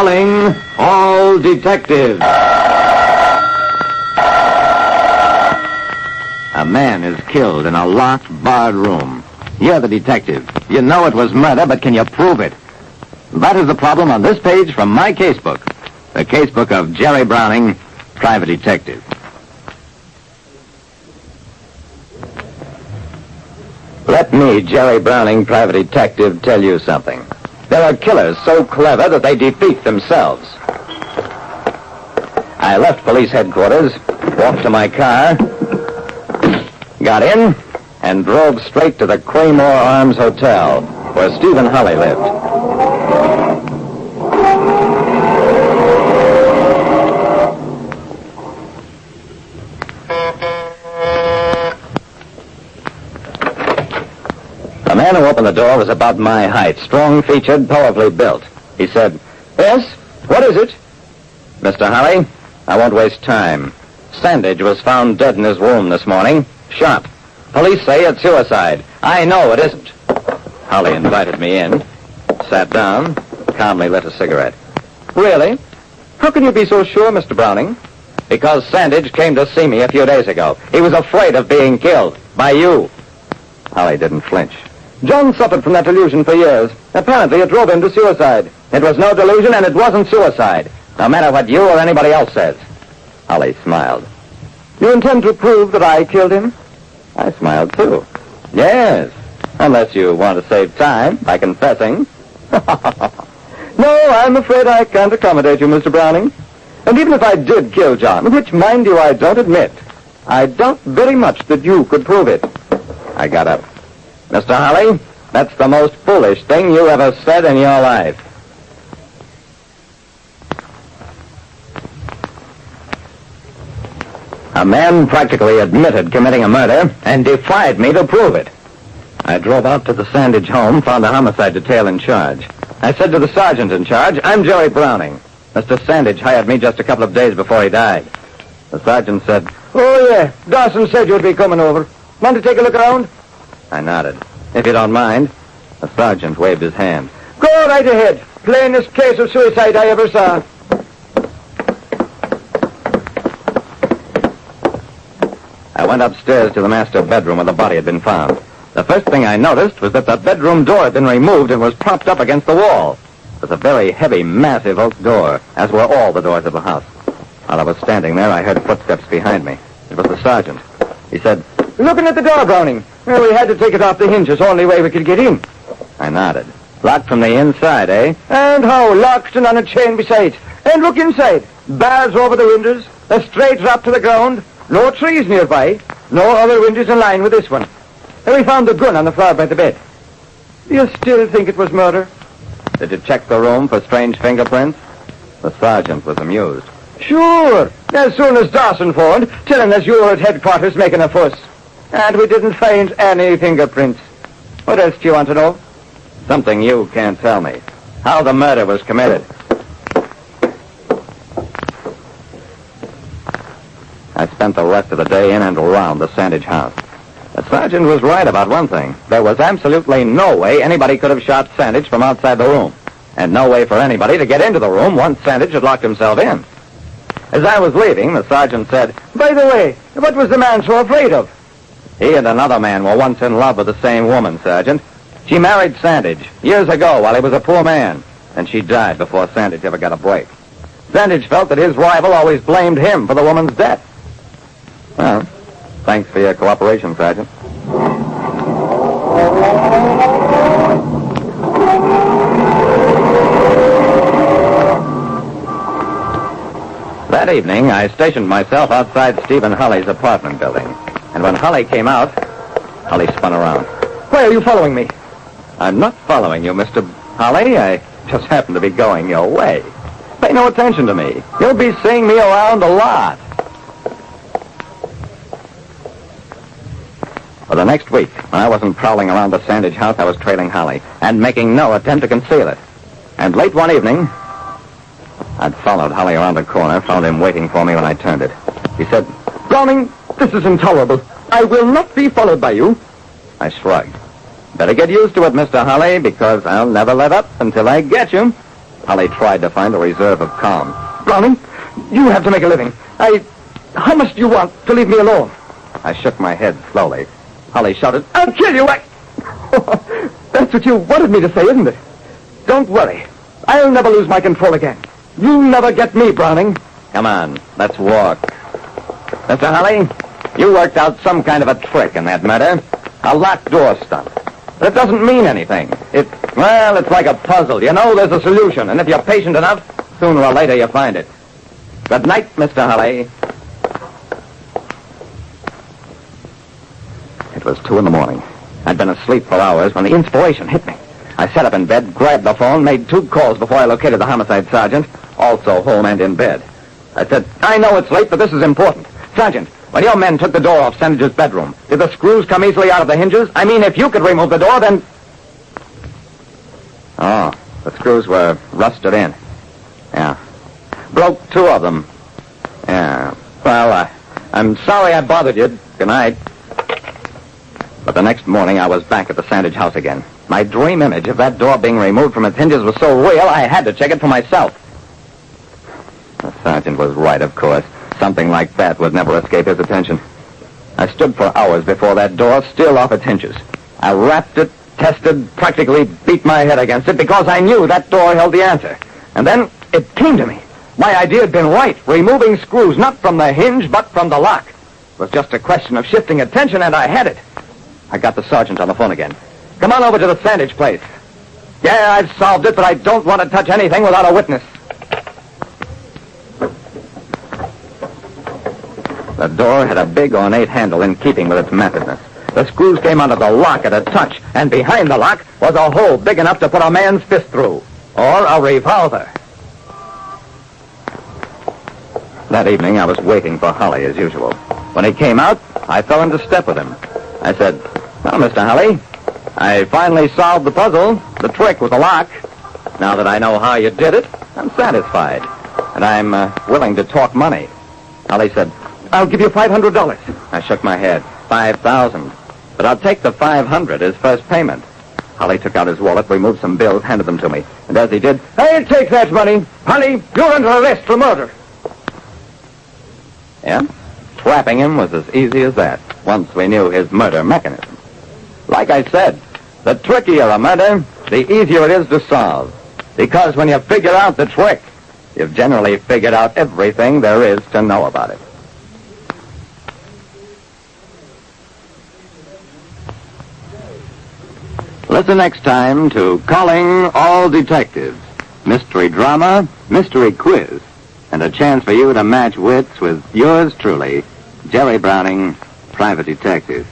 Calling all detectives. A man is killed in a locked, barred room. You're the detective. You know it was murder, but can you prove it? That is the problem on this page from my casebook. The casebook of Jerry Browning, private detective. Let me, Jerry Browning, private detective, tell you something. There are killers so clever that they defeat themselves. I left police headquarters, walked to my car, got in, and drove straight to the Claymore Arms Hotel, where Stephen Holly lived. The man who opened the door was about my height, strong-featured, powerfully built. He said, "Yes? What is it?" "Mr. Holly, I won't waste time. Sandage was found dead in his room this morning, shot. Police say it's suicide. I know it isn't." Holly invited me in, sat down, calmly lit a cigarette. "Really? How can you be so sure, Mr. Browning?" "Because Sandage came to see me a few days ago. He was afraid of being killed by you." Holly didn't flinch. "John suffered from that delusion for years. Apparently it drove him to suicide. It was no delusion and it wasn't suicide, no matter what you or anybody else says." Holly smiled. "You intend to prove that I killed him?" I smiled too. "Yes, unless you want to save time by confessing." "No, I'm afraid I can't accommodate you, Mr. Browning. And even if I did kill John, which, mind you, I don't admit, I doubt very much that you could prove it." I got up. "Mr. Holly, that's the most foolish thing you ever said in your life." A man practically admitted committing a murder and defied me to prove it. I drove out to the Sandage home, found a homicide detail in charge. I said to the sergeant in charge, "I'm Jerry Browning. Mr. Sandage hired me just a couple of days before he died." The sergeant said, "Oh, yeah, Dawson said you'd be coming over. Want to take a look around?" I nodded. "If you don't mind." The sergeant waved his hand. "Go right ahead. Plainest case of suicide I ever saw." I went upstairs to the master bedroom where the body had been found. The first thing I noticed was that the bedroom door had been removed and was propped up against the wall. It was a very heavy, massive oak door, as were all the doors of the house. While I was standing there, I heard footsteps behind me. It was the sergeant. He said, "Looking at the door, Browning. Well, we had to take it off the hinges, only way we could get in." I nodded. "Locked from the inside, eh?" "And how? Locked and on a chain besides. And look inside. Bars over the windows, a straight drop to the ground, no trees nearby, no other windows in line with this one. And we found the gun on the floor by the bed." "Do you still think it was murder?" "Did you check the room for strange fingerprints?" The sergeant was amused. "Sure. As soon as Dawson phoned, telling us you were at headquarters making a fuss. And we didn't find any fingerprints. What else do you want to know?" "Something you can't tell me. How the murder was committed." I spent the rest of the day in and around the Sandage house. The sergeant was right about one thing. There was absolutely no way anybody could have shot Sandage from outside the room. And no way for anybody to get into the room once Sandage had locked himself in. As I was leaving, the sergeant said, "By the way, what was the man so afraid of?" "He and another man were once in love with the same woman, Sergeant. She married Sandage years ago while he was a poor man, and she died before Sandage ever got a break. Sandage felt that his rival always blamed him for the woman's death." Well, thanks for your cooperation, Sergeant. That evening, I stationed myself outside Stephen Holly's apartment building. And when Holly came out, Holly spun around. "Why are you following me?" "I'm not following you, Mr. Holly. I just happen to be going your way. Pay no attention to me. You'll be seeing me around a lot." For the next week, I wasn't prowling around the Sandage house. I was trailing Holly and making no attempt to conceal it. And late one evening, I'd followed Holly around the corner, found him waiting for me when I turned it. He said, "Browning, this is intolerable. I will not be followed by you." I shrugged. "Better get used to it, Mr. Holly, because I'll never let up until I get you." Holly tried to find a reserve of calm. Browning, you have to make a living. How much do you want to leave me alone? I shook my head slowly. Holly shouted, I'll kill you! That's what you wanted me to say, isn't it? Don't worry. I'll never lose my control again. You'll never get me, Browning. Come on, let's walk. Mr. Holly, you worked out some kind of a trick in that matter. A locked door stunt. But it doesn't mean anything. It's like a puzzle. You know there's a solution, and if you're patient enough, sooner or later you find it. Good night, Mr. Holly. It was 2 a.m. I'd been asleep for hours when the inspiration hit me. I sat up in bed, grabbed the phone, made 2 calls before I located the homicide sergeant, also home and in bed. I said, I know it's late, but this is important. Sergeant, when your men took the door off Sandage's bedroom, did the screws come easily out of the hinges? I mean, if you could remove the door, then... Oh, the screws were rusted in. Yeah. Broke 2 of them. Yeah. Well, I'm sorry I bothered you. Good night. But the next morning, I was back at the Sandage house again. My dream image of that door being removed from its hinges was so real, I had to check it for myself. The sergeant was right, of course. Something like that would never escape his attention. I stood for hours before that door, still off its hinges. I rapped it, tested, practically beat my head against it because I knew that door held the answer. And then it came to me. My idea had been right. Removing screws, not from the hinge, but from the lock. It was just a question of shifting attention, and I had it. I got the sergeant on the phone again. Come on over to the Sandage place. Yeah, I've solved it, but I don't want to touch anything without a witness. The door had a big ornate handle in keeping with its massiveness. The screws came out of the lock at a touch, and behind the lock was a hole big enough to put a man's fist through. Or a revolver. That evening, I was waiting for Holly as usual. When he came out, I fell into step with him. I said, well, Mr. Holly, I finally solved the puzzle, the trick with the lock. Now that I know how you did it, I'm satisfied. And I'm willing to talk money. Holly said, I'll give you $500. I shook my head. $5,000. But I'll take the $500 as first payment. Holly took out his wallet, removed some bills, handed them to me. And as he did, I'll take that money. Holly, you're under arrest for murder. Yeah? Trapping him was as easy as that, once we knew his murder mechanism. Like I said, the trickier a murder, the easier it is to solve. Because when you figure out the trick, you've generally figured out everything there is to know about it. Listen next time to Calling All Detectives. Mystery drama, mystery quiz, and a chance for you to match wits with yours truly, Jerry Browning, Private Detective.